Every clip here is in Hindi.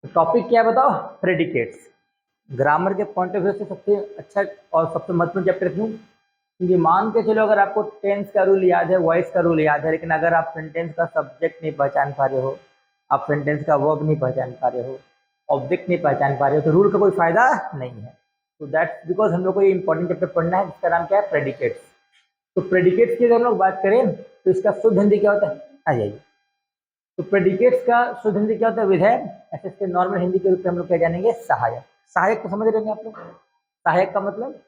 टॉपिक क्या है बताओ? प्रेडिकेट्स। ग्रामर के पॉइंट ऑफ व्यू से सबसे अच्छा और सबसे महत्वपूर्ण चैप्टर क्यों? क्योंकि मान के चलो अगर आपको टेंस का रूल याद है, वॉइस का रूल याद है, लेकिन अगर आप सेंटेंस का सब्जेक्ट नहीं पहचान पा रहे हो, आप सेंटेंस का वर्ब नहीं पहचान पा रहे हो, ऑब्जेक्ट नहीं पहचान पा रहे हो, तो रूल का कोई फायदा नहीं है। तो दैट्स बिकॉज हम लोग को ये इंपॉर्टेंट चैप्टर पढ़ना है जिसका नाम क्या है? प्रेडिकेट्स। तो प्रेडिकेट्स की अगर हम लोग बात करें तो इसका शुद्ध हिंदी क्या होता है? आ जाइए। तो प्रेडिकेट्स का शुद्ध हिंदी क्या होता है? विधेय। ऐसे इसके नॉर्मल हिंदी के रूप में हम लोग क्या जानेंगे? सहायक। सहायक को समझ रहे हैं आप लोग? सहायक का मतलब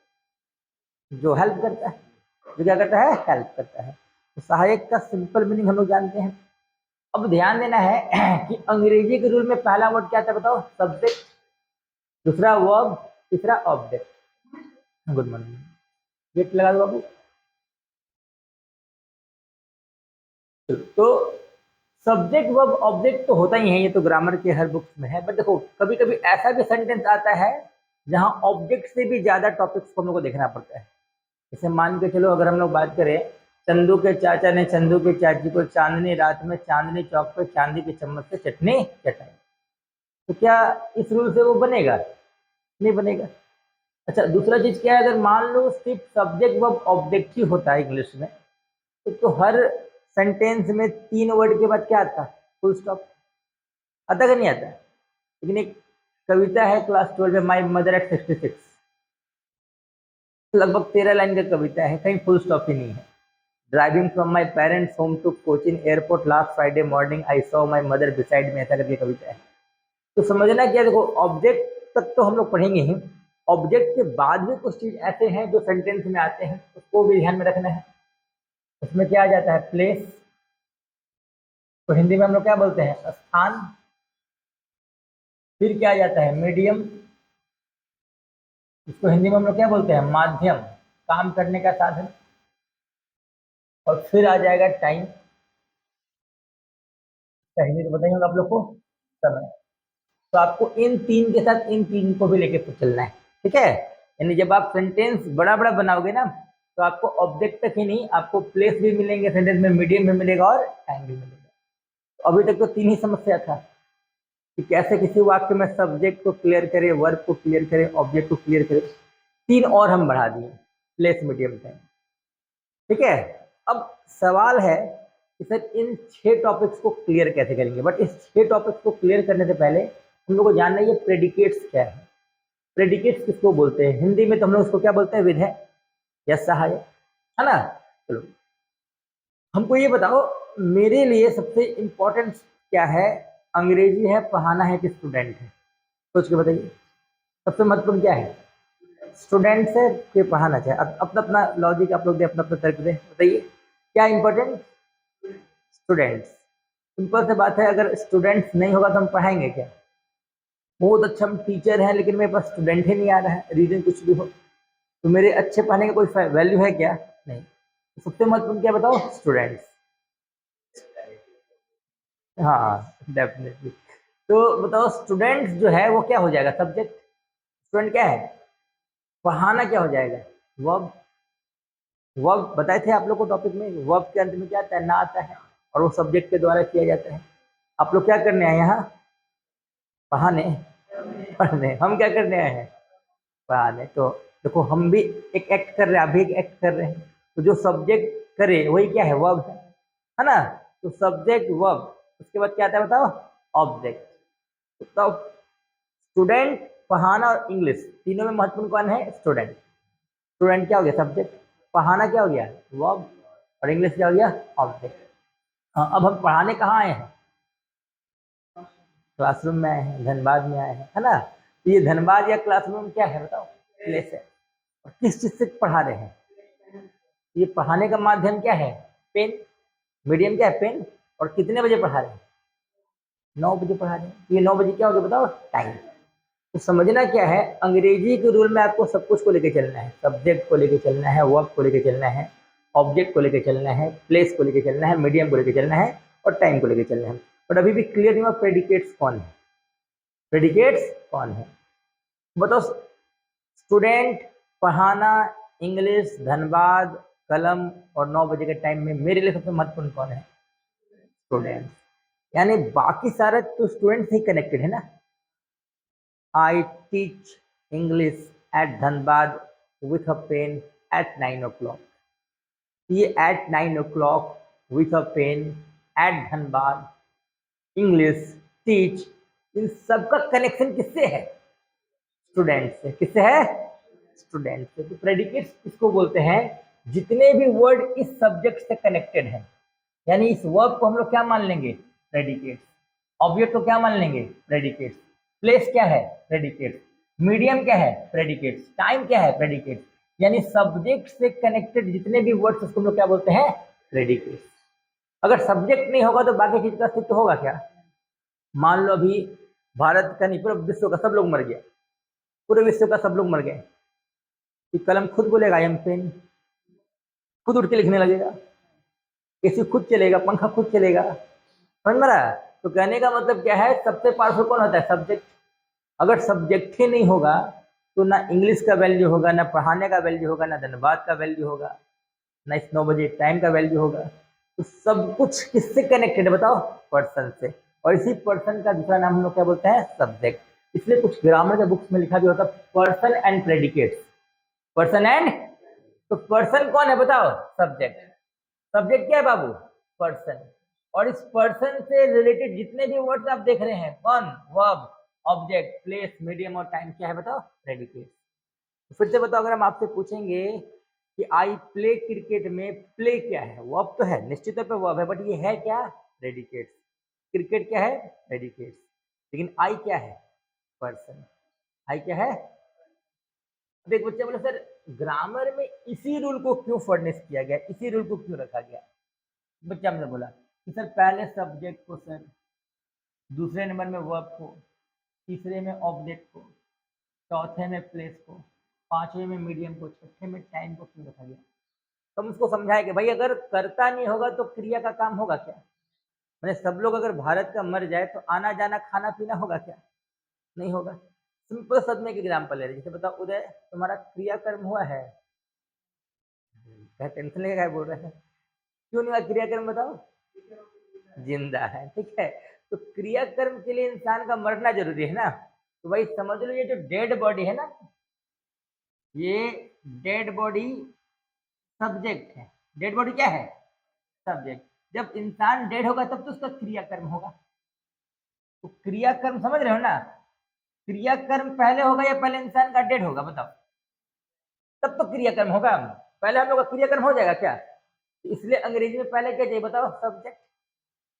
जो हेल्प करता है, जो क्या करता है? हेल्प करता है। तो सहायक का सिंपल मीनिंग हम लोग जानते हैं। अब ध्यान देना है कि अंग्रेजी के रूल में पहला वर्ड क्या था बताओ? सब्जेक्ट, दूसरा वर्ब, तीसरा ऑब्जेक्ट। गुड मॉर्निंग, गेट लगा दो बाबू। तो सब्जेक्ट वर्ब ऑब्जेक्ट तो होता ही है, ये तो ग्रामर के हर बुक्स में है। बट देखो कभी कभी ऐसा भी सेंटेंस आता है जहां ऑब्जेक्ट से भी ज्यादा टॉपिक्स को हम लोग को देखना पड़ता है। जैसे मान के चलो अगर हम लोग बात करें, चंदू के चाचा ने चंदू की चाची को चांदनी रात में चांदनी चौक पर चांदी की चम्मच से चटनी चटाई। तो क्या इस रूल से वो बनेगा? नहीं बनेगा। अच्छा, दूसरा चीज क्या है? अगर मान लो सिर्फ सब्जेक्ट वर्ब ऑब्जेक्ट ही होता है इंग्लिश में, तो हर सेंटेंस में 3 वर्ड के बाद क्या आता है? Full stop. आता कि नहीं आता? लेकिन एक कविता है क्लास 12 में, माई मदर एट 66, लगभग 13 लाइन का कविता है, कहीं फुल स्टॉप ही नहीं है। Driving from my parents home to Cochin airport last Friday morning I saw my mother beside में, ऐसा करके कविता है। तो समझना क्या, देखो ऑब्जेक्ट तक तो हम लोग पढ़ेंगे ही, ऑब्जेक्ट के बाद भी कुछ चीज ऐसे हैं जो सेंटेंस में आते हैं, उसको भी ध्यान में रखना है। उसमें क्या आ जाता है? प्लेस, तो हिंदी में हम लोग क्या बोलते हैं? स्थान। फिर क्या आ जाता है? मीडियम, इसको हिंदी में हम लोग क्या बोलते हैं? माध्यम, काम करने का साधन। और फिर आ जाएगा टाइम, क्या हिंदी तो बताइए आप लोग को? समय। तो आपको इन तीन के साथ इन तीन को भी लेके चलना है, ठीक है? यानी जब आप सेंटेंस बड़ा बड़ा बनाओगे ना, तो आपको ऑब्जेक्ट तक ही नहीं, आपको प्लेस भी मिलेंगे सेंटेंस में, मीडियम भी मिलेगा और टाइम भी मिलेगा। तो अभी तक तो 3 ही समस्या था कि कैसे किसी वाक्य में सब्जेक्ट को क्लियर करे, वर्ब को क्लियर करे, ऑब्जेक्ट को क्लियर करे। 3 और हम बढ़ा दिए, प्लेस, मीडियम, टाइम। ठीक है? अब सवाल है कि सर इन 6 टॉपिक्स को क्लियर कैसे करेंगे? बट इस 6 टॉपिक्स को क्लियर करने से पहले हम लोग को जानना है ये प्रेडिकेट्स क्या है। प्रेडिकेट्स किसको बोलते हैं? हिंदी में तो हम लोग उसको क्या बोलते हैं? विधेय या सहायक, है ना? चलो हमको ये बताओ, मेरे लिए सबसे इंपॉर्टेंट क्या है? अंग्रेजी है, पढ़ाना है कि स्टूडेंट है? सोच के बताइए, सबसे महत्वपूर्ण क्या है? स्टूडेंट से के पढ़ाना चाहिए। अपना अपना लॉजिक आप लोग दे, अपना अपना तर्क दे, बताइए क्या इंपॉर्टेंट? स्टूडेंट्स। सिंपल से बात है, अगर स्टूडेंट्स नहीं होगा तो हम पढ़ाएंगे क्या? बहुत अच्छा हम टीचर हैं लेकिन मेरे पास स्टूडेंट ही नहीं आ रहा है, रीजन कुछ भी हो, तो मेरे अच्छे पढ़ाने का कोई वैल्यू है क्या? नहीं। तो सबसे महत्वपूर्ण क्या बताओ? स्टूडेंट्स। हाँ डेफिनेटली। तो बताओ स्टूडेंट्स जो है वो क्या हो जाएगा? सब्जेक्ट। स्टूडेंट क्या है? पढ़ाना क्या हो जाएगा? वर्ब। वर्ब बताए थे आप लोग को टॉपिक में, वर्ब के अंत में क्या आता है? ना आता है, और वो सब्जेक्ट के द्वारा किया जाता है। आप लोग क्या करने आए यहाँ? पढ़ाने? पढ़ने। हम क्या करने आए हैं? पढ़ाने। तो देखो हम भी एक एक्ट कर रहे हैं, आप भी एक एक्ट कर रहे हैं। तो जो सब्जेक्ट करे वही क्या है? वर्ब है ना? तो सब्जेक्ट वर्ब, उसके बाद क्या आता है बताओ? ऑब्जेक्ट। तो स्टूडेंट, पढ़ाना और इंग्लिश तीनों में महत्वपूर्ण कौन है? स्टूडेंट। स्टूडेंट क्या हो गया? सब्जेक्ट। पढ़ाना क्या हो गया? वर्ब। और इंग्लिश क्या हो गया? ऑब्जेक्ट। हाँ, अब हम पढ़ाने कहाँ आए हैं? क्लासरूम में आए हैं, धनबाद में आए हैं, है ना? तो ये धनबाद या क्लासरूम क्या है बताओ? प्लेस है। और किस चीज से पढ़ा रहे हैं? ये पढ़ाने का माध्यम क्या है? पेन। मीडियम क्या है? पेन। और कितने बजे पढ़ा रहे हैं? 9 बजे पढ़ा रहे हैं। ये 9 बजे क्या हो गया बताओ? टाइम। तो समझना क्या है, अंग्रेजी के रूल में आपको सब कुछ को लेके चलना है। सब्जेक्ट को लेके चलना है, वर्ब को लेके चलना है, ऑब्जेक्ट को लेके चलना है, प्लेस को लेके चलना है, मीडियम को लेके चलना है, और टाइम को लेके चलना है। बट अभी भी क्लियर नहीं हुआ प्रेडिकेट्स कौन है? प्रेडिकेट्स कौन है बताओ? स्टूडेंट, पढ़ाना, इंग्लिश, धनबाद, कलम, और 9 बजे के टाइम में मेरे लिए सबसे महत्वपूर्ण कौन है? स्टूडेंट। यानी बाकी सारे तो स्टूडेंट से ही कनेक्टेड है ना। I teach English at Dhanbad with a pen at 9 o'clock. ये at 9 o'clock with a pen at Dhanbad English teach, इन सबका कनेक्शन किससे है? स्टूडेंट से। किससे है? स्टूडेंट से। तो प्रेडिकेट्स किसको बोलते हैं? जितने भी वर्ड इस सब्जेक्ट से कनेक्टेड हैं, यानी इस वर्ब को हम लोग क्या मान लेंगे? प्रेडिकेट्स। ऑब्जेक्ट को क्या मान लेंगे? प्रेडिकेट्स। प्लेस क्या है? प्रेडिकेट्स। मीडियम क्या है? प्रेडिकेट्स। टाइम क्या है? प्रेडिकेट्स। यानी सब्जेक्ट से कनेक्टेड जितने भी वर्ड्स उसको हम लोग क्या बोलते हैं? प्रेडिकेट्स। अगर सब्जेक्ट नहीं होगा तो बाकी चीज का अस्तित्व होगा क्या? मान लो अभी भारत का नहीं, पूरे विश्व का सब लोग मर गया, पूरे विश्व का सब लोग मर गए, कि कलम खुद बोलेगा आई एम पेन, खुद उठ के लिखने लगेगा, एसी खुद चलेगा, पंखा खुद चलेगा। समझ में रहा? तो कहने का मतलब क्या है? सबसे पावरफुल कौन होता है? सब्जेक्ट। अगर सब्जेक्ट ही नहीं होगा तो ना इंग्लिश का वैल्यू होगा, ना पढ़ाने का वैल्यू होगा, ना धन्यवाद का वैल्यू होगा, ना इस 9 बजे टाइम का वैल्यू होगा। तो सब कुछ किससे कनेक्टेड है बताओ? पर्सन से। और इसी पर्सन का दूसरा नाम हम लोग क्या बोलते हैं? सब्जेक्ट। इसलिए कुछ ग्रामर के बुक्स में लिखा भी होता है person and predicates. Person and, तो पर्सन कौन है बताओ? सब्जेक्ट। सब्जेक्ट क्या है बाबू? पर्सन। और इस पर्सन से रिलेटेड जितने भी वर्ड्स आप देख रहे हैं, कौन? वर्ब, ऑब्जेक्ट, प्लेस, मीडियम और टाइम, क्या है बताओ? प्रेडिकेट। तो फिर से बताओ, अगर हम आपसे पूछेंगे कि आई प्ले क्रिकेट में प्ले क्या है? वर्ब तो है, निश्चित तौर पे वर्ब है, बट ये है क्या? प्रेडिकेट। क्रिकेट क्या है? प्रेडिकेट। लेकिन आई क्या है? पर्सन। आई क्या है? अब एक बच्चा बोला सर ग्रामर में इसी रूल को क्यों फर्निश किया गया, इसी रूल को क्यों रखा गया? बच्चा हमने बोला कि सर पहले सब्जेक्ट को सर, दूसरे नंबर में वर्ब को, तीसरे में ऑब्जेक्ट को, चौथे में प्लेस को, पांचवें में मीडियम को, छठे में टाइम को क्यों रखा गया? तो हम उसको समझाए कि भाई अगर करता नहीं होगा तो क्रिया का काम होगा क्या? मैंने सब लोग अगर भारत का मर जाए तो आना जाना खाना पीना होगा क्या? नहीं होगा। सिंपल सदमे की एग्जाम्पल ले रहे, जैसे बताओ उदय तुम्हारा क्रियाकर्म हुआ है? क्या टेंशन लेके क्या बोल रहे हैं? क्यों नहीं हुआ क्रियाकर्म बताओ? जिंदा है, ठीक है। तो क्रियाकर्म के लिए इंसान का मरना जरूरी है ना। तो भाई समझ लो ये जो डेड बॉडी है ना, ये डेड बॉडी सब्जेक्ट है। डेड बॉडी क्या है? सब्जेक्ट। जब इंसान डेड होगा तब तो उसका क्रियाकर्म होगा। तो क्रियाकर्म समझ रहे हो ना? क्रियाकर्म पहले होगा या पहले इंसान का डेड होगा बताओ? तब तो क्रियाकर्म होगा। पहले हम लोग का क्रियाकर्म हो जाएगा क्या? इसलिए अंग्रेजी में पहले क्या चाहिए बताओ? सब्जेक्ट।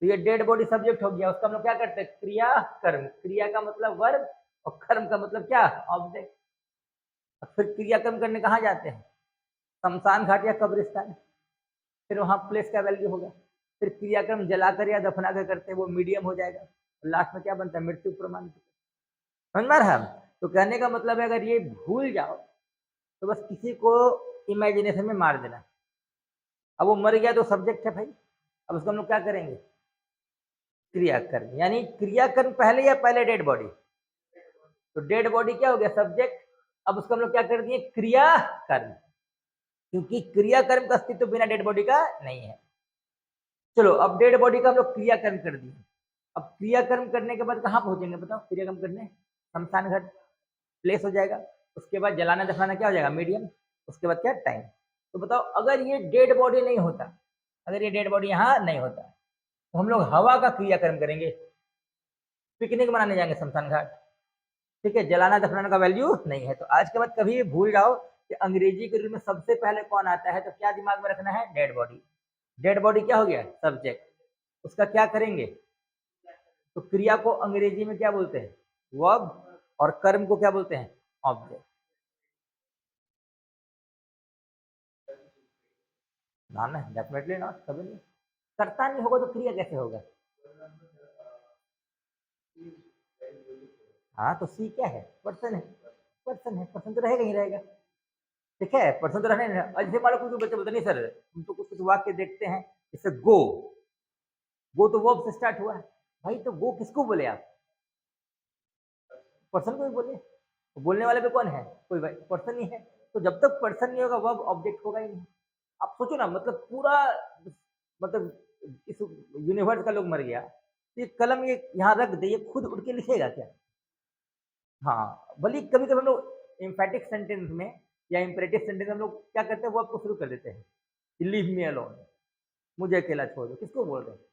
तो ये डेड बॉडी सब्जेक्ट हो गया, उसका हम लोग क्या करते हैं? क्रिया कर्म। क्रिया का मतलब वर्ब और कर्म का मतलब क्या? ऑब्जेक्ट। फिर क्रियाकर्म करने कहाँ जाते हैं? शमशान घाट या कब्रिस्तान। फिर वहां प्लेस का वैल्यू होगा। फिर क्रियाक्रम जलाकर या दफना कर करते हैं, वो मीडियम हो जाएगा। और लास्ट में क्या बनता है? मृत्यु प्रमाण पत्र। समझ में रहा? तो कहने का मतलब है अगर ये भूल जाओ तो बस किसी को इमेजिनेशन में मार देना। अब वो मर गया तो सब्जेक्ट है भाई, अब उसको हम लोग क्या करेंगे? क्रियाकर्म। यानी क्रियाकर्म पहले या पहले डेड बॉडी? तो डेड बॉडी क्या हो गया? सब्जेक्ट। अब उसको हम लोग क्या कर दिए? क्रियाकर्म। क्योंकि क्रियाकर्म का अस्तित्व बिना डेड बॉडी का नहीं है। चलो अब डेड बॉडी का हम लोग क्रियाकर्म कर दिए। अब क्रियाकर्म करने के बाद कहाँ पहुंचेंगे बताओ? क्रियाकर्म करने शमशान घाट, प्लेस हो जाएगा। उसके बाद जलाना दफनाना क्या हो जाएगा? मीडियम। उसके बाद क्या? टाइम। तो बताओ अगर ये डेड बॉडी नहीं होता, अगर ये डेड बॉडी यहाँ नहीं होता तो हम लोग हवा का क्रियाकर्म करेंगे, पिकनिक मनाने जाएंगे शमशान घाट, ठीक है। जलाना दफनाना का वैल्यू नहीं है। तो आज के बाद कभी भी भूल जाओ कि अंग्रेजी के रूल में सबसे पहले कौन आता है, तो क्या दिमाग में रखना है? Dead body. डेड बॉडी क्या हो गया? सब्जेक्ट। उसका क्या करेंगे? तो क्रिया को अंग्रेजी में क्या बोलते हैं? वर्ब। और कर्म को क्या बोलते हैं? ऑब्जेक्ट। ना ना, डेफिनेटली नॉट, कभी नहीं। करता नहीं होगा तो क्रिया कैसे होगा? हाँ तो सी क्या है? पर्सन है। पर्सन है, पर्सन तो रहेगा ही रहेगा, ठीक है। पर्सन तो रहने नहीं। और जैसे मान लो कुछ बच्चे बोलते नहीं सर हम तो कुछ कुछ वाक्य देखते हैं, जैसे गो, गो तो वर्ब से स्टार्ट हुआ है। भाई तो गो किसको बोले आप? पर्सन को भी बोले। तो बोलने वाले पे कौन है? कोई भाई पर्सन ही है। तो जब तक पर्सन नहीं होगा वर्ब ऑब्जेक्ट होगा ही नहीं। आप सोचो ना, मतलब पूरा, मतलब इस यूनिवर्स का लोग मर गया, तो ये कलम ये यहाँ रख दे, ये खुद उठ के लिखेगा क्या? हाँ, भले कभी कभी हम लोग एम्फेटिक सेंटेंस में या इम्पेरेटिव सेंटेंस में हम लोग क्या करते हैं, वो आपको शुरू कर देते हैं, लीव मी अलोन, मुझे अकेला छोड़ दो। किसको बोल रहे हैं?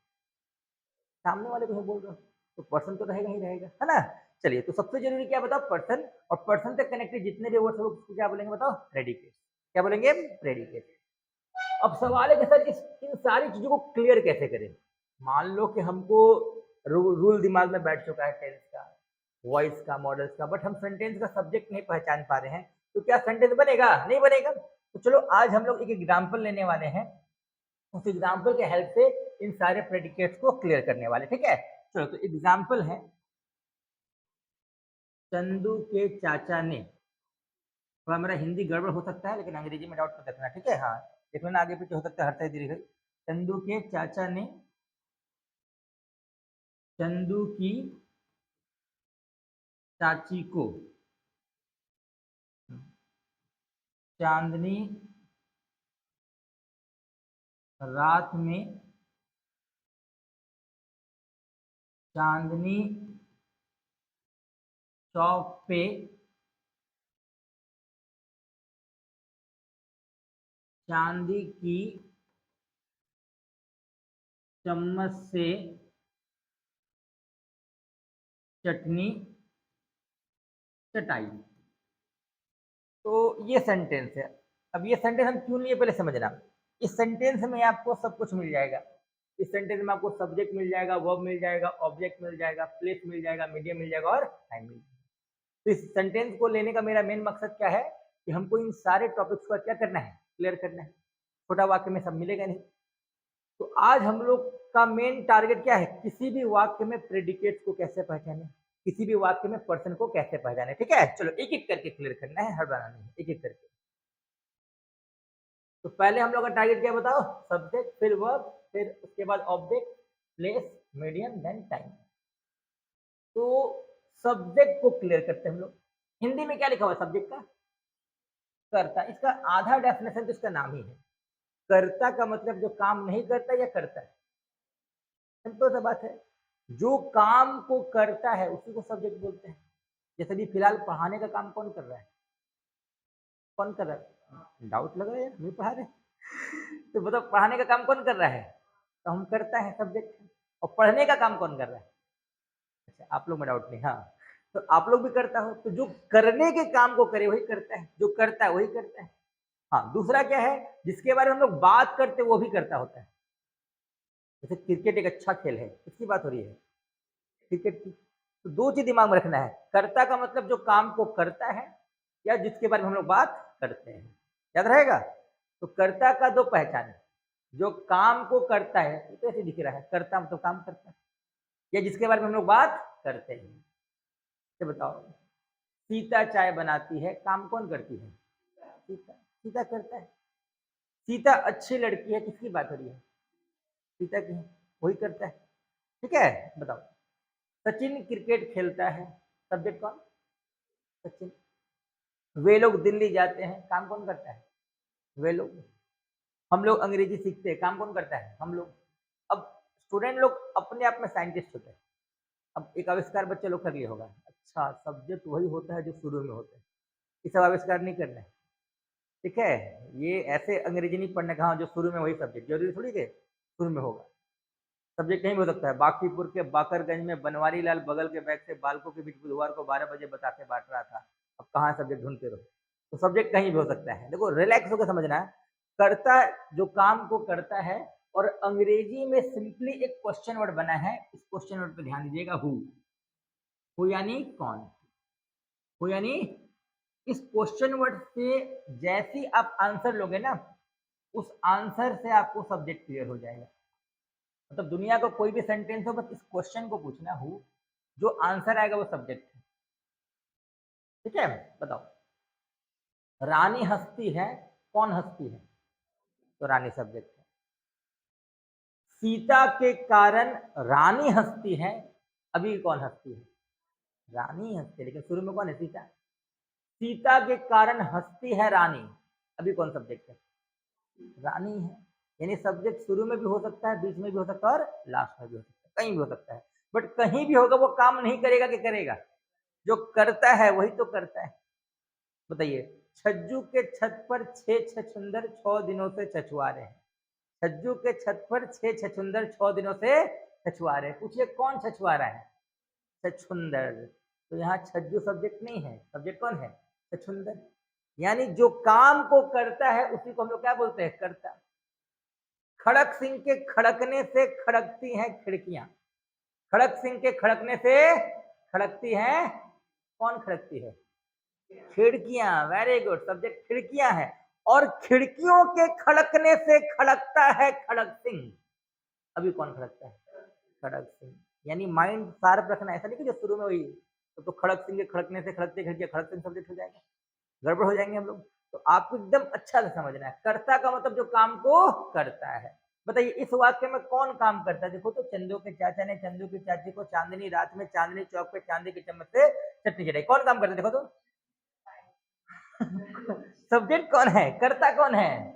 सामने वाले को ही बोल रहे हो, तो पर्सन तो रहेगा ही रहेगा, है ना। चलिए, तो सबसे जरूरी क्या बताओ, पर्सन, और पर्सन से कनेक्टेड जितने भी वर्ड्स हैं उसको क्या बोलेंगे बताओ, प्रेडिकेट। क्या बोलेंगे? प्रेडिकेट। अब सवाल है कि सर इन सारी चीजों को क्लियर कैसे करें। मान लो कि हमको रूल दिमाग में बैठ चुका है टेंस का, वॉइस का, मॉडल्स का, बट हम सेंटेंस का सब्जेक्ट नहीं पहचान पा रहे हैं, तो क्या सेंटेंस बनेगा? नहीं बनेगा। तो चलो आज हम लोग एक एग्जाम्पल लेने वाले हैं, उस एग्जाम्पल के हेल्प से इन सारे प्रेडिकेट्स को क्लियर करने वाले, ठीक है। चलो, तो एग्जाम्पल है, चंदू के चाचा ने, थोड़ा मेरा हिंदी गड़बड़ हो सकता है लेकिन अंग्रेजी में डाउट मत रखना, ठीक है। हाँ, देख लेना आगे पीछे हो सकता है, हर तरह दीर्घ। चंदू के चाचा ने चंदू की चाची को चांदनी रात में चांदनी चौक पे चांदी की चम्मच से चटनी चटाई। तो ये सेंटेंस है। अब ये सेंटेंस हम क्यों लिए पहले समझना। इस सेंटेंस में आपको सब कुछ मिल जाएगा। इस सेंटेंस में आपको सब्जेक्ट मिल जाएगा, वर्ब मिल जाएगा, ऑब्जेक्ट मिल जाएगा, प्लेस मिल जाएगा, मीडियम मिल जाएगा और टाइम मिल जाएगा। तो इस सेंटेंस को लेने का मेरा मेन मकसद क्या है कि हमको इन सारे टॉपिक्स को क्या करना है, क्लियर करना है। छोटा वाक्य में सब मिलेगा नहीं। तो आज हम लोग का मेन टारगेट क्या है, किसी भी वाक्य में प्रेडिकेट्स को कैसे पहचाने, किसी भी वाक्य में पर्सन को कैसे पहचाने, ठीक है। चलो एक एक करके क्लियर करना है, हड़बड़ाना नहीं, एक एक करके। तो पहले हम लोग का टारगेट क्या बताओ, सब्जेक्ट, फिर वर्ब, फिर उसके बाद object, place, medium, then time. तो सब्जेक्ट को क्लियर करते हैं हम लोग। हिंदी में क्या लिखा हुआ है सब्जेक्ट का, करता। इसका आधा डेफिनेशन तो इसका नाम ही है। कर्ता का मतलब जो काम नहीं करता या करता है, सिंपल सा बात है। जो काम को करता है उसी को सब्जेक्ट बोलते हैं। जैसे भी फिलहाल पढ़ाने का काम कौन कर रहा है, कौन कर रहा है, डाउट लग रहा है यार, नहीं पढ़ा रहे। तो मतलब पढ़ाने का काम कौन कर रहा है, तो हम करता है, सब्जेक्ट है। और पढ़ने का काम कौन कर रहा है, अच्छा आप लोग में डाउट नहीं, हाँ। तो आप लोग भी करता हो, तो जो करने के काम को करे वही करता है, जो करता है वही करता है। हाँ, दूसरा क्या है, जिसके बारे में हम लोग बात करते वो भी करता होता है। जैसे क्रिकेट एक अच्छा खेल है, किसकी बात हो रही है, क्रिकेट की। तो दो चीज दिमाग में रखना है, कर्ता का मतलब जो काम को करता है या जिसके बारे में हम लोग बात करते हैं, याद रहेगा। तो कर्ता का दो पहचान है, जो काम को करता है, ये तो ऐसे दिख रहा है, कर्ता मतलब काम करता है, या जिसके बारे में हम लोग बात करते हैं। तो बताओ, सीता चाय बनाती है, काम कौन करती है, सीता, सीता करता है। सीता अच्छी लड़की है, किसकी बात हो रही है, सीता की, वही करता है, ठीक है। बताओ, सचिन क्रिकेट खेलता है, सब्जेक्ट कौन, सचिन। वे लोग दिल्ली जाते हैं, काम कौन करता है, वे लोग। हम लोग अंग्रेजी सीखते हैं, काम कौन करता है, हम लोग। अब स्टूडेंट लोग अपने आप में साइंटिस्ट होते हैं। अब एक आविष्कार बच्चे लोग कर लिए होगा, अच्छा सब्जेक्ट वही होता है जो शुरू में होता है, ये सब आविष्कार नहीं करना है, ठीक है। ये ऐसे अंग्रेजी नहीं पढ़ने का, हाँ जो शुरू में वही सब्जेक्ट, जरूरी थोड़ी के शुरू में होगा। सब्जेक्ट कहीं भी हो सकता है, बाकीपुर के बाकरगंज में बनवारी लाल बगल के बैग से बालकों के बीच बुधवार को 12 बजे बताते बांट रहा था, अब कहाँ सब्जेक्ट ढूंढते रहो। तो सब्जेक्ट कहीं भी हो सकता है, देखो रिलैक्स होकर समझना है। करता जो काम को करता है, और अंग्रेजी में सिंपली एक क्वेश्चन वर्ड बना है, इस क्वेश्चन वर्ड पे ध्यान दीजिएगा, हु यानी कौन, हु यानी, इस क्वेश्चन वर्ड से जैसी आप आंसर लोगे ना, उस आंसर से आपको सब्जेक्ट क्लियर हो जाएगा। मतलब दुनिया का कोई भी सेंटेंस हो, बस इस क्वेश्चन को पूछना, हु, जो आंसर आएगा वो सब्जेक्ट है, ठीक है। बताओ, रानी हंसती है, कौन हंसती है, तो रानी सब्जेक्ट है। सीता के कारण रानी हंसती है, अभी कौन हंसती है, रानी हंसती है, लेकिन शुरू में कौन है, सीता। सीता के कारण हंसती है रानी, अभी कौन सब्जेक्ट है, रानी है। यानी सब्जेक्ट शुरू में भी हो सकता है, बीच में भी हो सकता है, और लास्ट में भी हो सकता है, कहीं भी हो सकता है। बट कहीं भी होगा वो काम नहीं करेगा कि करेगा, जो करता है वही तो करता है। बताइए, छज्जू के छत पर 6 छछूंदर 6 दिनों से छछुआ रहे हैं। छज्जू के छत पर 6 छछूंदर 6 दिनों से छछुआ रहे हैं। पूछिए कौन छछुआ रहा है? छछूंदर। तो यहाँ छज्जू सब्जेक्ट नहीं है, सब्जेक्ट कौन है? छछूंदर। यानी जो काम को करता है उसी को हम लोग क्या बोलते हैं? करता। खड़क सिंह के खड़कने से खड़कती हैं खिड़कियां। खड़क सिंह के खड़कने से खड़कती हैं, कौन खड़कती है? खिड़कियां। वेरी गुड, सब्जेक्ट खिड़कियां है। और खिड़कियों के खड़कने से खड़कता है खड़क सिंह। अभी कौन खड़कता है? खड़क सिंह। यानी माइंड शार्प रखना, ऐसा नहीं कि जो शुरू में वही तो खड़क सिंह के खड़कने से खड़कते खिड़कियां, खड़क सिंह सब्जेक्ट हो जाएगा, गड़बड़ हो जाएंगे हम लोग। तो आपको एकदम अच्छा से समझना है। कर्ता का मतलब जो काम को करता है। बताइए इस वाक्य में कौन काम करता है? देखो तो, चंदू के चाचा ने चंदू की चाची को चांदनी रात में चांदनी चौक पे चांदी की चम्मच से चटनी चटाई। कौन काम करता है? देखो तो सब्जेक्ट कौन है? कर्ता कौन है?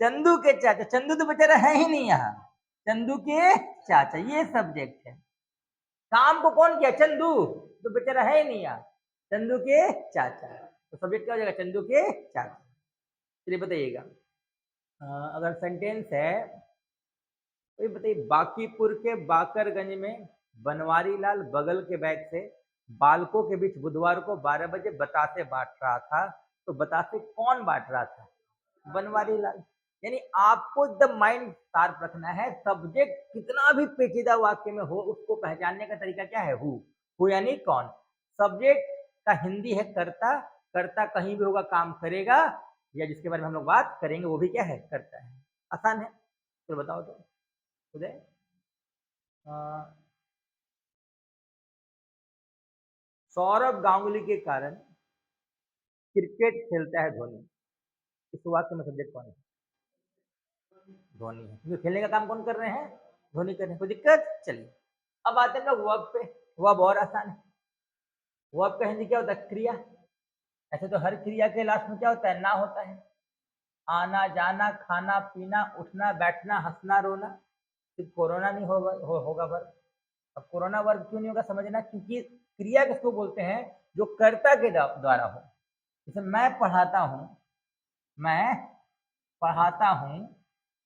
चंदू के चाचा। चंदू तो बेचारा है ही नहीं यहाँ, चंदू के चाचा, ये सब्जेक्ट है। काम को कौन किया? चंदू, तो बेचारा है ही नहीं यहाँ, चंदू के चाचा। तो सब्जेक्ट क्या हो जाएगा? चंदू के चाचा। चलिए बताइएगा, अगर सेंटेंस है तो ये बताइए, बाकीपुर के बाकरगंज में बनवारी लाल बगल के बैग से बालकों के बीच बुधवार को 12 बजे बतासे बांट रहा था। तो बतासे कौन बांट रहा था? बनवारी लाल। यानी आपको एकदम माइंड शार्प रखना है। सब्जेक्ट कितना भी पेचीदा वाक्य में हो, उसको पहचानने का तरीका क्या है? हु यानी कौन। सब्जेक्ट का हिंदी है कर्ता। कर्ता कहीं भी होगा काम करेगा, या जिसके बारे में हम लोग बात करेंगे वो भी क्या है? करता है। आसान है। तो बताओ तो उदय, सौरभ गांगुली के कारण क्रिकेट खेलता है धोनी। इस वाक्य में सब्जेक्ट कौन है? धोनी है, क्योंकि खेलने का काम कौन कर रहे हैं? धोनी कर रहे हैं। कोई दिक्कत? चलिए अब आते हैं लोग वर्ब पे। वर्ब और आसान है। वर्ब का हिंदी क्या होता है? क्रिया। ऐसे तो हर क्रिया के लास्ट में क्या होता है? ना होता है। आना जाना, खाना पीना, उठना बैठना, हंसना रोना। सिर्फ कोरोना नहीं होगा वर्ब। अब कोरोना वर्ब क्यों नहीं होगा समझना, क्योंकि क्रिया किसको बोलते हैं? जो कर्ता के द्वारा हो। जैसे मैं पढ़ाता हूं, मैं पढ़ाता हूं,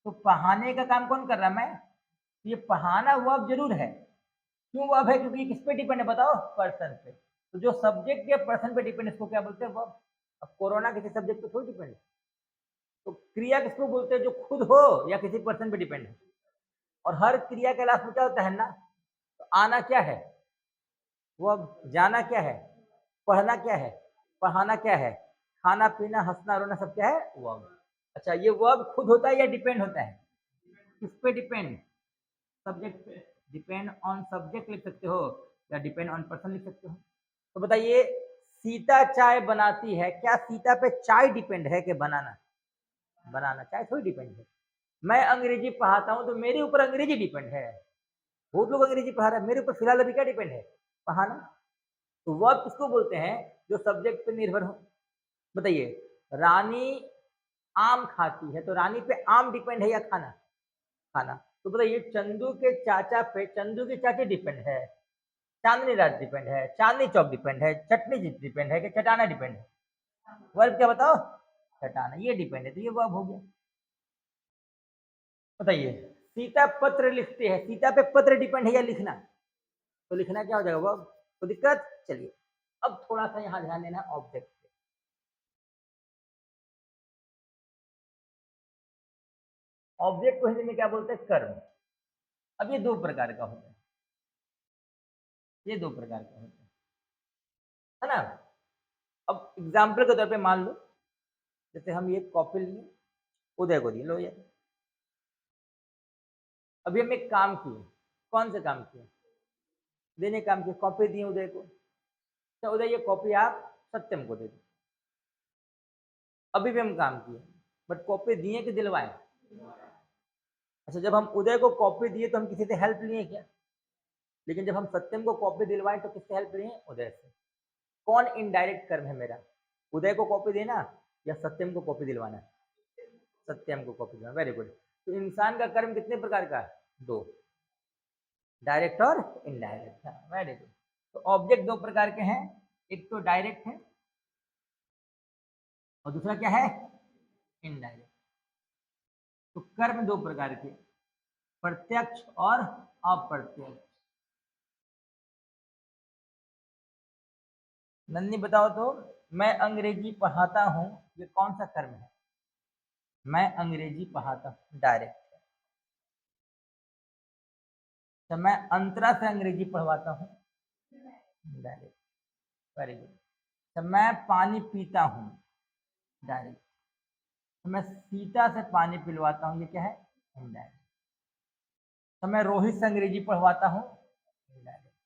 तो पढ़ाने का काम कौन कर रहा है? मैं। ये पढ़ाना वर्ब जरूर है। क्यों वर्ब है? क्योंकि किस पे डिपेंड है? बताओ, पर्सन पे। तो जो सब्जेक्ट या पर्सन पे डिपेंड, इसको क्या बोलते हैं? वर्ब। अब कोरोना किसी सब्जेक्ट पे थोड़ी डिपेंड है। तो क्रिया किसको बोलते हैं? जो खुद हो या किसी पर्सन पे डिपेंड है। और हर क्रिया के लास्ट में क्या होता है? ना। तो आना क्या है? वर्ब। जाना क्या है? पढ़ना क्या है? पढ़ाना क्या है? खाना पीना हंसना रोना सब क्या है? वर्ब। अच्छा, ये वर्ब खुद होता है या डिपेंड होता है? किस पे डिपेंड? सब्जेक्ट पे। डिपेंड ऑन सब्जेक्ट लिख सकते हो, या डिपेंड ऑन पर्सन लिख सकते हो। तो बताइए, सीता चाय बनाती है, क्या सीता पे चाय डिपेंड है कि बनाना? बनाना। चाय थोड़ी डिपेंड है। मैं अंग्रेजी पढ़ाता हूं, तो मेरे ऊपर अंग्रेजी डिपेंड है। बहुत लोग अंग्रेजी पढ़ा रहे हैं, मेरे ऊपर फिलहाल अभी क्या डिपेंड है? पढ़ाना। तो वर्ब किसको बोलते हैं? जो सब्जेक्ट पे निर्भर हो। बताइए, रानी आम खाती है, तो रानी पे आम डिपेंड है या खाना? खाना। तो बताइए, चंदू के चाचा पे चंदू की चाची डिपेंड है, चांदनी रात डिपेंड है, चांदनी चौक डिपेंड है, चटनी डिपेंड है कि चटाना डिपेंड है? वर्ब क्या बताओ? चटाना। ये डिपेंड है, तो ये वर्ब हो गया। बताइए, सीता पत्र लिखती है, सीता पे पत्र डिपेंड है या लिखना? तो लिखना क्या हो जाएगा? वर्ब। तो दिक्कत? चलिए अब थोड़ा सा यहाँ ध्यान देना ऑब्जेक्ट पे। ऑब्जेक्ट को हिंदी में क्या बोलते हैं? कर्म। अब ये दो प्रकार का होता है, ये दो प्रकार का होता है ना। अब एग्जाम्पल के तौर पे मान लो, जैसे हम ये कॉपी लिए, उदय को दिए, लो यार, अभी हम एक काम किए। कौन से काम किए? देने काम किए। कॉपी दिए उदय को, तो उदय ये कॉपी आप सत्यम को दे दो। अभी भी हम काम किए, बट कॉपी दिए कि दिलवाए? अच्छा, जब हम उदय को कॉपी दिए तो हम किसी से हेल्प लिए क्या? लेकिन जब हम सत्यम को कॉपी दिलवाए तो किससे हेल्प लिए? उदय से। कौन इनडायरेक्ट कर्म है मेरा? उदय को कॉपी देना या सत्यम को कॉपी दिलवाना? सत्यम को कॉपी दिलवाना। Very good. तो इंसान का कर्म कितने प्रकार का है? दो, डायरेक्ट और इनडायरेक्ट। Very good. तो ऑब्जेक्ट दो प्रकार के हैं, एक तो डायरेक्ट है और दूसरा क्या है, इनडायरेक्ट। तो कर्म दो प्रकार के, प्रत्यक्ष और अप्रत्यक्ष। नन्नी बताओ तो, मैं अंग्रेजी पढ़ाता हूं, ये कौन सा कर्म है? मैं अंग्रेजी पढ़ाता हूं, डायरेक्ट। तो मैं अंतरा से अंग्रेजी पढ़वाता हूं, डायरेक्ट। Very good. तो मैं पानी पीता हूं, डायरेक्ट। तो मैं सीता से पानी पिलवाता हूं, ये क्या है, इनडायरेक्ट। तो मैं रोहित से अंग्रेजी पढ़वाता हूं, इनडायरेक्ट।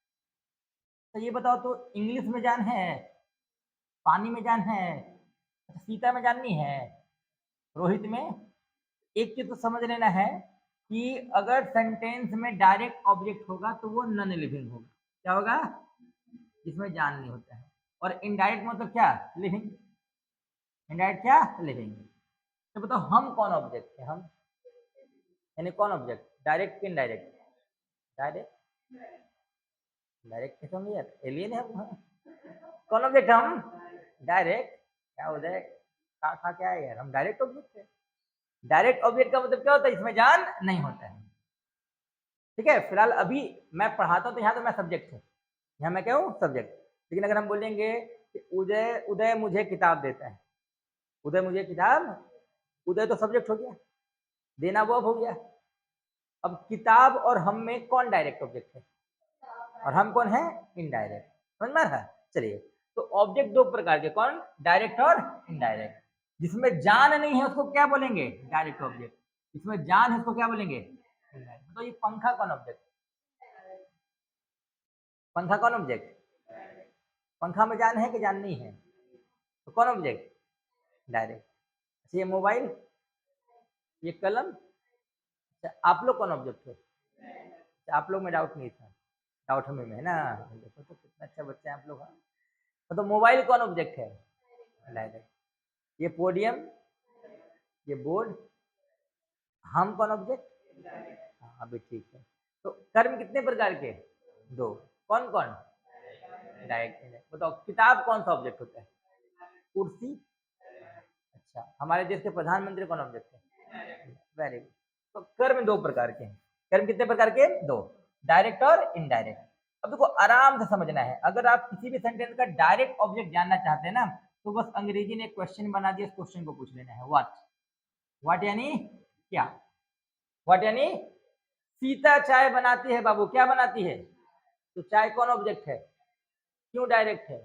तो ये बताओ तो, इंग्लिश में जान है, पानी में जान है, अच्छा सीता में जाननी है, रोहित में? एक चीज तो समझ लेना है कि अगर सेंटेंस में डायरेक्ट ऑब्जेक्ट होगा तो वो नॉन लिविंग होगा। क्या होगा? जिसमें जान नहीं होता है। और इनडायरेक्ट मतलब क्या, लिविंग। इनडायरेक्ट क्या, लिविंग। तो बताओ हम कौन ऑब्जेक्ट है, हम यानी कौन ऑब्जेक्ट, डायरेक्ट कि इनडायरेक्ट? डायरेक्ट। डायरेक्ट कैसे होंगे यार, एलियन है हम। कौन ऑब्जेक्ट हम, डायरेक्ट। क्या हो जाए, खा खा क्या है यार, हम डायरेक्ट ऑब्जेक्ट है। डायरेक्ट ऑब्जेक्ट का मतलब क्या होता है, इसमें जान नहीं होता है। ठीक है, फिलहाल अभी मैं पढ़ाता हूँ तो यहाँ तो मैं सब्जेक्ट हूँ, यहाँ मैं क्या हूँ, सब्जेक्ट। लेकिन अगर हम बोलेंगे कि उदय उदय मुझे किताब देता है, उदय मुझे किताब, उदय तो सब्जेक्ट हो गया, देना वो हो गया। अब किताब और हम में कौन डायरेक्ट ऑब्जेक्ट है, और हम कौन है, इनडायरेक्ट। समझ में आ रहा है? चलिए, तो ऑब्जेक्ट दो प्रकार के, कौन, डायरेक्ट और इनडायरेक्ट। जिसमें जान नहीं है उसको क्या बोलेंगे, डायरेक्ट ऑब्जेक्ट। जिसमें जान है उसको क्या बोलेंगे, इनडायरेक्ट। तो ये पंखा कौन ऑब्जेक्ट, पंखा कौन ऑब्जेक्ट? पंखा में जान है कि जान नहीं है, तो कौन ऑब्जेक्ट, डायरेक्ट। अच्छा ये मोबाइल, ये कलम, अच्छा आप लोग कौन ऑब्जेक्ट हो? अच्छा, आप लोग में डाउट नहीं था, डाउट हमें में है ना। देखो तो कितना अच्छा बच्चा है आप लोग। हाँ, तो मोबाइल कौन ऑब्जेक्ट है, डायरेक्ट। ये पोडियम, ये बोर्ड, हम कौन ऑब्जेक्ट, हाँ अभी ठीक है। तो कर्म कितने प्रकार के, दो। कौन कौन, डायरेक्ट। बताओ किताब कौन सा ऑब्जेक्ट होता है, कुर्सी। अच्छा हमारे देश के प्रधानमंत्री कौन ऑब्जेक्ट है, वेरी गुड। तो कर्म दो प्रकार के हैं। कर्म कितने प्रकार के, दो, डायरेक्ट और इनडायरेक्ट। अब देखो आराम से समझना है, अगर आप किसी भी सेंटेंस का डायरेक्ट ऑब्जेक्ट जानना चाहते हैं ना, तो बस अंग्रेजी ने एक क्वेश्चन बना दिया, इस क्वेश्चन को पूछ लेना है, व्हाट। व्हाट यानी क्या, व्हाट यानी सीता चाय बनाती है बाबू, क्या बनाती है, तो चाय कौन ऑब्जेक्ट है, क्यों डायरेक्ट है,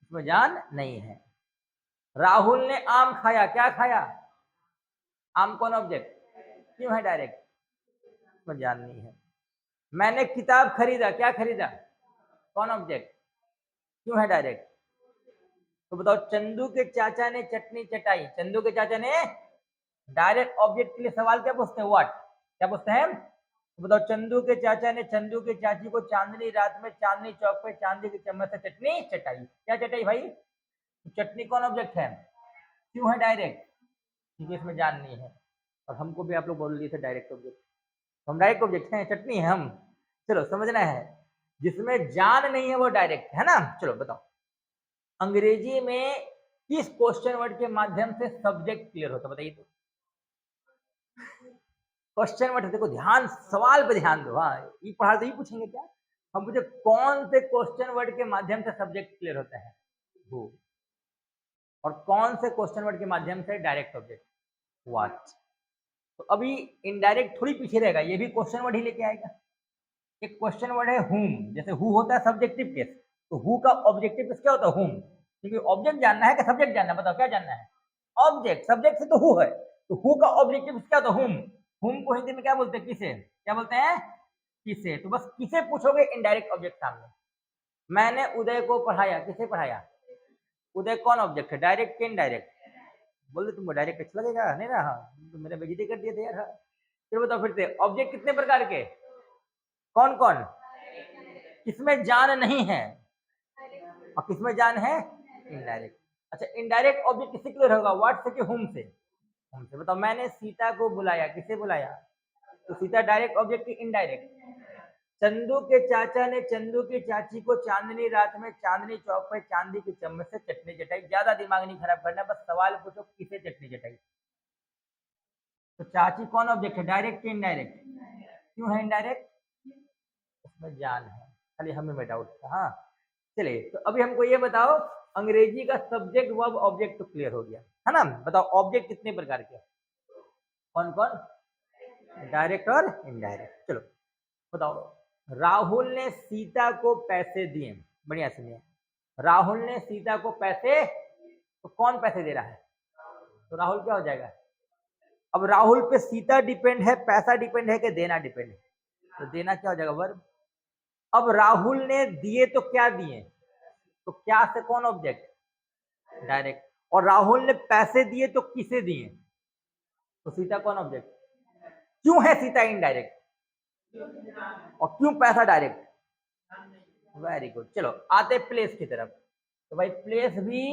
इसमें जान नहीं है। राहुल ने आम खाया, क्या खाया, आम कौन ऑब्जेक्ट, क्यों है डायरेक्ट, इसमें जान नहीं है। मैंने किताब खरीदा, क्या खरीदा, कौन ऑब्जेक्ट, क्यों है डायरेक्ट। तो बताओ चंदू के चाचा ने चटनी चटाई, चंदू के चाचा ने, डायरेक्ट ऑब्जेक्ट के लिए सवाल क्या पूछते हैं, व्हाट, क्या पूछते हैं। तो बताओ चंदू के चाचा ने चंदू की चाची को चांदनी रात में चांदनी चौक पे चांदी के चम्मच से चटनी चटाई, क्या चटाई भाई, तो चटनी कौन ऑब्जेक्ट है, क्यों है डायरेक्ट, क्योंकि इसमें जान नहीं है। और हमको भी आप लोग बोल दिए थे डायरेक्ट ऑब्जेक्ट, हम डायरेक्ट ऑब्जेक्ट हैं, चटनी है हम। चलो समझना है, जिसमें जान नहीं है वो डायरेक्ट है ना। चलो बताओ अंग्रेजी में किस क्वेश्चन वर्ड के माध्यम से सब्जेक्ट क्लियर होता है, बताइए तो। क्वेश्चन वर्ड, देखो ध्यान, सवाल पे ध्यान दो। हाँ ये पढ़ा तो ही पूछेंगे क्या, हम पूछे कौन से क्वेश्चन वर्ड के माध्यम से सब्जेक्ट क्लियर होता है, वो। और कौन से क्वेश्चन वर्ड के माध्यम से डायरेक्ट ऑब्जेक्ट, व्हाट। तो अभी इनडायरेक्ट थोड़ी पीछे रहेगा, ये भी क्वेश्चन वर्ड ही लेके आएगा। एक क्वेश्चन वर्ड है हुम, जैसे हु होता है सब्जेक्टिव केस, तो हु का ऑब्जेक्टिव केस क्या होता है, हुम। क्योंकि ऑब्जेक्ट जानना है कि सब्जेक्ट जानना है, बताओ क्या जानना है, ऑब्जेक्ट। सब्जेक्ट से तो हु है, तो हु का ऑब्जेक्टिव क्या होता है, हुम। हुम को हिंदी में क्या बोलते हैं, किसे, क्या बोलते हैं, किसे। तो बस किसे पूछोगे, इनडायरेक्ट ऑब्जेक्ट सामने। मैंने उदय को पढ़ाया, किसे पढ़ाया, उदय कौन ऑब्जेक्ट है, डायरेक्ट के इनडायरेक्ट। बोल तुमको डायरेक्ट अच्छा लगेगा नहीं ना, हाँ तो मेरे बेइज्जती कर दिए थे यार। फिर बताओ फिर से, ऑब्जेक्ट कितने प्रकार के, कौन कौन, किसमें जान नहीं है और किसमें जान है, इनडायरेक्ट। अच्छा इनडायरेक्ट ऑब्जेक्ट किससे क्लियर होगा, व्हाट से कि हुम से, हुम से। बताओ मैंने सीता को बुलाया, किसे बुलाया, तो सीता डायरेक्ट ऑब्जेक्ट की इनडायरेक्ट, चंदू के चाचा ने चंदू की चाची को चांदनी रात में चांदनी चौक पर चांदी की चम्मच से चटनी चटाई। ज्यादा दिमाग नहीं खराब करना, बस सवाल पूछो किसे चटनी चटाई। तो चाची कौन ऑब्जेक्ट है, डायरेक्ट कि इनडायरेक्ट? क्यों है इनडायरेक्ट? उसमें जान है, खाली हमें में डाउट था। हाँ चलिए, तो अभी हमको ये बताओ, अंग्रेजी का सब्जेक्ट वर्ब ऑब्जेक्ट तो क्लियर हो गया है ना। बताओ ऑब्जेक्ट कितने प्रकार के, कौन कौन? डायरेक्ट और इनडायरेक्ट। चलो बताओ। राहुल ने सीता को पैसे दिए। बढ़िया सुनिए, राहुल ने सीता को पैसे, तो कौन पैसे दे रहा है? तो राहुल क्या हो जाएगा? अब राहुल पे सीता डिपेंड है, पैसा डिपेंड है कि देना डिपेंड है? तो देना क्या हो जाएगा, वर्ब। अब राहुल ने दिए तो क्या दिए, तो क्या से कौन ऑब्जेक्ट, डायरेक्ट। और राहुल ने पैसे दिए तो किसे दिए, तो सीता कौन ऑब्जेक्ट। क्यों है सीता इनडायरेक्ट और क्यों पैसा डायरेक्ट? Very good. चलो आते प्लेस की तरफ। तो भाई प्लेस भी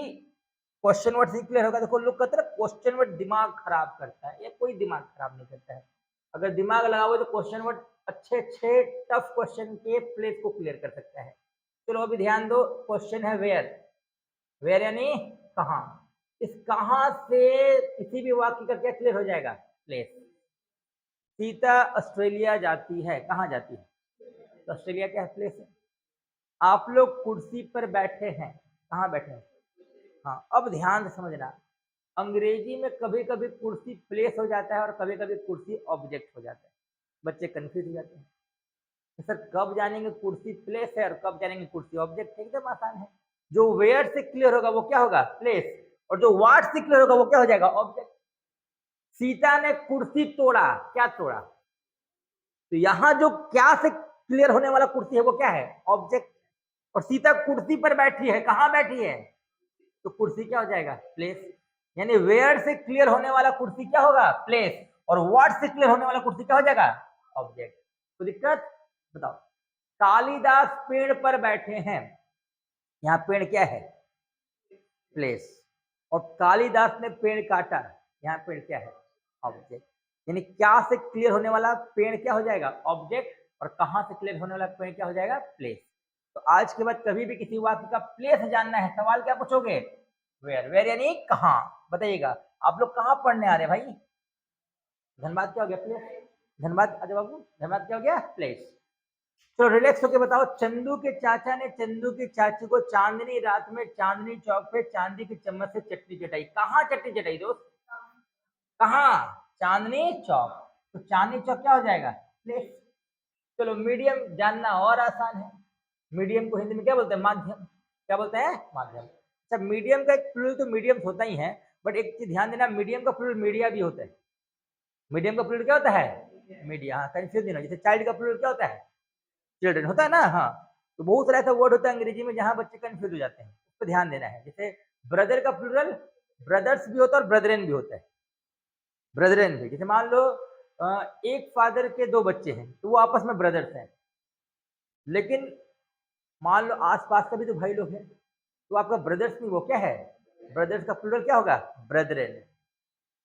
क्वेश्चन वर्ड से क्लियर होगा। देखो लुक करते, क्वेश्चन वर्ड दिमाग खराब करता है, ये कोई दिमाग खराब नहीं करता है। अगर दिमाग लगाओगे तो क्वेश्चन वर्ड अच्छे अच्छे टफ क्वेश्चन के प्लेस को क्लियर कर सकता है। चलो अभी ध्यान दो, क्वेश्चन है वेयर। वेयर यानी कहाँ। इस कहाँ से किसी भी वाक्य का क्या क्लियर हो जाएगा, प्लेस। सीता ऑस्ट्रेलिया जाती है, कहाँ जाती है, तो ऑस्ट्रेलिया क्या है, प्लेस है। आप लोग कुर्सी पर बैठे हैं, कहाँ बैठे हैं। हाँ अब ध्यान से समझना, अंग्रेजी में कभी कभी कुर्सी प्लेस हो जाता है और कभी कभी कुर्सी ऑब्जेक्ट हो जाता है। बच्चे कंफ्यूज हो जाते हैं, सर कब जानेंगे कुर्सी प्लेस है और कब जानेंगे कुर्सी ऑब्जेक्ट है। एकदम आसान है, जो वेयर से क्लियर होगा वो क्या होगा, प्लेस, और जो व्हाट से क्लियर होगा वो क्या हो जाएगा, ऑब्जेक्ट। सीता ने कुर्सी तोड़ा, क्या तोड़ा, तो यहां जो क्या से क्लियर होने वाला कुर्सी है वो क्या है, ऑब्जेक्ट। और सीता कुर्सी पर बैठी है, कहां बैठी है, तो कुर्सी क्या हो जाएगा, प्लेस। यानी वेयर से क्लियर होने वाला कुर्सी क्या होगा, प्लेस, और व्हाट से क्लियर होने वाला कुर्सी क्या हो जाएगा, ऑब्जेक्ट। तो दिक्कत बताओ। कालिदास पेड़ पर बैठे हैं, यहाँ पेड़ क्या है, प्लेस, और कालिदास ने पेड़ काटा, यहाँ पेड़ क्या है, ऑब्जेक्ट। यानी क्या से क्लियर होने वाला पेड़ क्या हो जाएगा, ऑब्जेक्ट, और कहां से क्लियर होने वाला पेड़ क्या हो जाएगा, प्लेस। तो आज के बाद कभी भी किसी वाक्य का प्लेस जानना है, सवाल क्या पूछोगे, वेयर। वेयर यानी कहां, बताइएगा। आप लोग कहां पढ़ने आ रहे हैं भाई, धनबाद क्या हो गया, प्लेस। धनबाद अजय बाबू, धनबाद क्या हो गया, प्लेस। तो रिलैक्स होके बताओ। चंदू के चाचा ने चंदू की चाची को चांदनी रात में चांदनी चौक पे चांदी की चम्मच से चटनी चटाई। कहाँ चटनी चटाई दोस्त, कहाँ, चांदनी चौक। तो चांदनी चौक क्या हो जाएगा, प्लेस। चलो मीडियम जानना और आसान है। मीडियम को हिंदी में क्या बोलते हैं, माध्यम। क्या बोलते हैं, माध्यम। अच्छा मीडियम का एक प्लूरल तो मीडियम होता ही है, बट एक चीज ध्यान देना, मीडियम का प्लूरल मीडिया भी होता है। मीडियम का प्लूरल क्या होता है, मीडिया। हाँ कंफ्यूज नहीं हो, जैसे चाइल्ड का प्लूरल क्या होता है, चिल्ड्रन होता है ना। हाँ तो बहुत सारा ऐसा वर्ड होता है अंग्रेजी में जहां बच्चे कंफ्यूज हो जाते हैं, उस पर ध्यान देना है। जैसे ब्रदर का प्लूरल ब्रदर्स भी होता है और ब्रदरेन भी होता है। ब्रदरेन भी, जैसे मान लो एक फादर के दो बच्चे हैं तो वो आपस में ब्रदर्स हैं, लेकिन मान लो आसपास का भी तो भाई लोग हैं, तो आपका ब्रदर्स नहीं, वो क्या है, ब्रदर्स का प्लूरल क्या होगा, ब्रदरेन।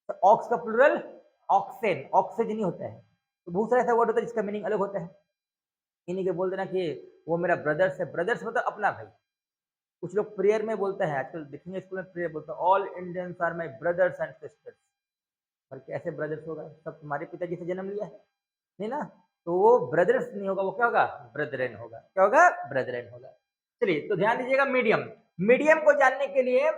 तो ऑक्स का प्लूरल ऑक्सेन, ऑक्सेज नहीं होता है। तो बहुत सारा ऐसा वर्ड होता है जिसका मीनिंग अलग होता है। इन्हीं के बोल देना कि वो मेरा ब्रदर्स है, ब्रदर्स मतलब अपना भाई। कुछ लोग प्रेयर में बोलते हैं, आजकल देखेंगे स्कूल में प्रेयर बोलते हैं, all Indians are my brothers and sisters. और कैसे ब्रदर्स होगा, सब तुम्हारे पिताजी से जन्म लिया है, नहीं ना। तो वो ब्रदर्स नहीं होगा, वो क्या होगा, ब्रदरेन होगा। क्या होगा, ब्रदरेन होगा। चलिए तो ध्यान दीजिएगा, मीडियम। मीडियम को जानने के लिए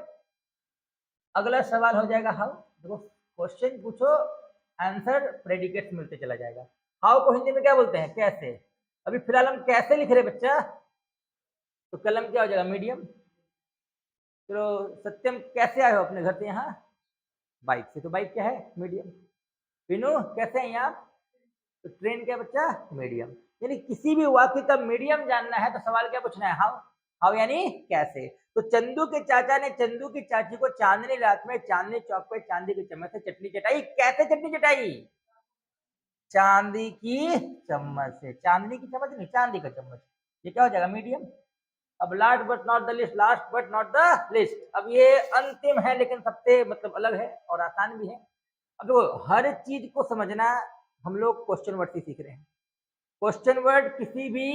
अगला सवाल हो जाएगा हाउ। देखो क्वेश्चन पूछो, आंसर प्रेडिकेट मिलते चला जाएगा। हाउ को हिंदी में क्या बोलते हैं, कैसे। अभी फिलहाल हम कैसे लिख रहे बच्चा, तो कलम क्या हो जाएगा, मीडियम। चलो सत्यम कैसे आए हो अपने घर से यहाँ, बाइक से, तो बाइक क्या है, मीडियम। विनू कैसे हैं आप, तो ट्रेन क्या बच्चा, मीडियम। यानी किसी भी वाक्य का मीडियम जानना है तो सवाल क्या पूछना है, हाउ। हाउ यानी कैसे। तो चंदू के चाचा ने चंदू की चाची को चांदनी रात में चांदनी चौक पे चांदी की चम्मच से चटनी चटाई। कैसे चटनी चटाई, चांदी की चम्मच से। चांदनी की चम्मच नहीं, चांदी का चम्मच। ये क्या हो जाएगा, मीडियम। अब last but not the list, last but not the list. अब ये अंतिम है लेकिन सबसे मतलब अलग है और आसान भी है। अब देखो हर चीज को समझना हम लोग क्वेश्चन वर्ड से सीख रहे हैं। क्वेश्चन वर्ड किसी भी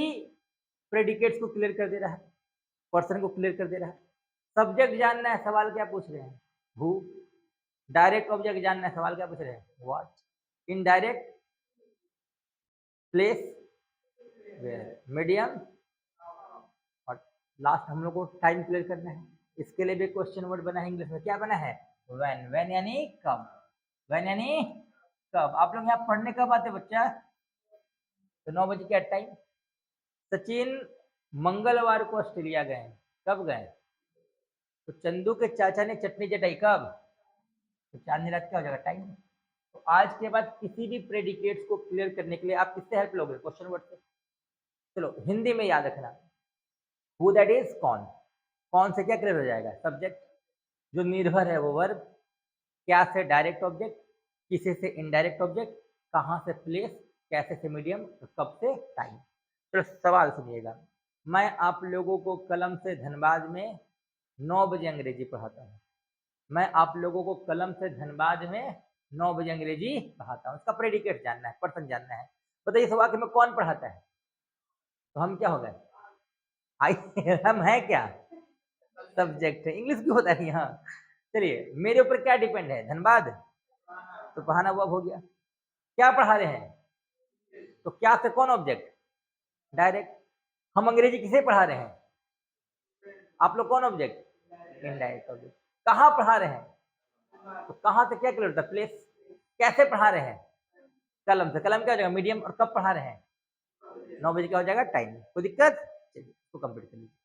प्रेडिकेट्स को क्लियर कर दे रहा है, पर्सन को क्लियर कर दे रहा है। सब्जेक्ट जानना है, सवाल क्या पूछ रहे हैं, हु। डायरेक्ट ऑब्जेक्ट जानना है, सवाल क्या पूछ रहे हैं, what. Indirect, place, where. Medium, और लास्ट हम लोग को टाइम क्लियर करना है। इसके लिए भी क्वेश्चन वर्ड बना है, इंग्लिश में क्या बना है, व्हेन। व्हेन यानी कब, व्हेन यानी कब। आप लोग यहाँ पढ़ने कब आते बच्चा, तो 9 बजे क्या टाइम। सचिन मंगलवार को ऑस्ट्रेलिया गए, कब गए, तो चंदू के चाचा ने चटनी चटाई कब, तो चांदनी रात क्या हो जाएगा, टाइम। तो आज के बाद किसी भी प्रेडिकेट्स को क्लियर करने के लिए आप किससे हेल्प लोगे, क्वेश्चन वर्ड से। चलो हिंदी में याद रखना, हु दैट इज कौन, कौन से क्या क्लियर हो जाएगा, सब्जेक्ट। जो निर्भर है वो वर्ब, क्या से डायरेक्ट ऑब्जेक्ट, किसे से इनडायरेक्ट ऑब्जेक्ट, कहाँ से प्लेस, कैसे से मीडियम, कब से टाइम। चलो सवाल सुनिएगा। मैं आप लोगों को कलम से धनबाद में 9 बजे अंग्रेजी पढ़ाता हूँ। मैं आप लोगों को कलम से धनबाद में 9 बजे अंग्रेजी पढ़ाता हूँ। इसका प्रेडिकेट जानना है, पर्सन जानना है। बताइए इस वाक्य में कौन पढ़ाता है, तो हम क्या हो गए, आई हम हैं क्या, सब्जेक्ट है। इंग्लिश क्यों होता है यहाँ। चलिए मेरे ऊपर क्या डिपेंड है, धनबाद, तो पढ़ाना वो अब हो गया। क्या पढ़ा रहे हैं, तो क्या से कौन ऑब्जेक्ट, डायरेक्ट। हम अंग्रेजी किसे पढ़ा रहे हैं, आप लोग कौन ऑब्जेक्ट, इनडायरेक्ट ऑब्जेक्ट। कहाँ पढ़ा रहे हैं, तो कहाँ से क्या क्लियर होता है, प्लेस। कैसे पढ़ा रहे हैं, कलम से। कलम क्या हो जाएगा, मीडियम। और कब पढ़ा रहे हैं, 9 बजे क्या हो जाएगा, टाइम। कोई दिक्कत, चलिए इसको कंप्लीट कर लीजिए।